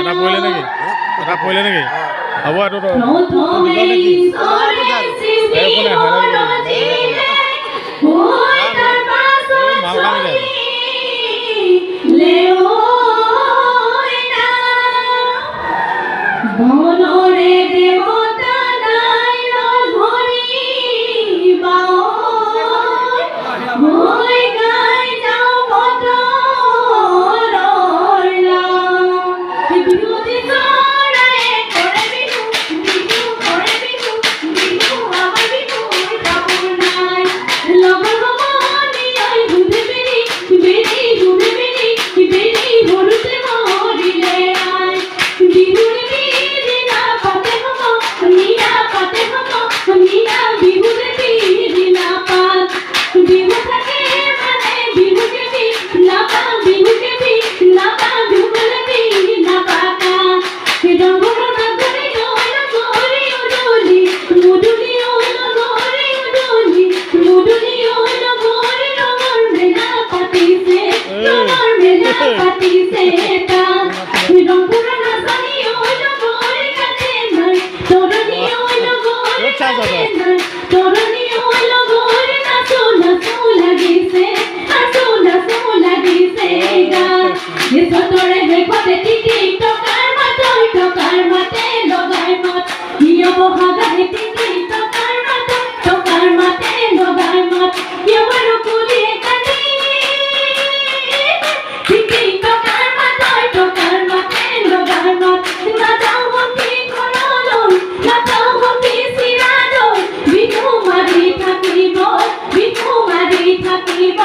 এটা পড়লে নাকি এটা পড়লে নাকি হ'ব এইটো বনরে দেবতা নাই ঘরি বাও মই গাই যাও বটরলা বিহুতি চড়াই করে বিহু বিহু করে বিহু বিহু আমার বিহু কাপড় নাই লগর মনি আই বুঝে বেরি বেরি বুঝে বেরি বেরি হরুতে মরিলে আই বিহুরে থাকিব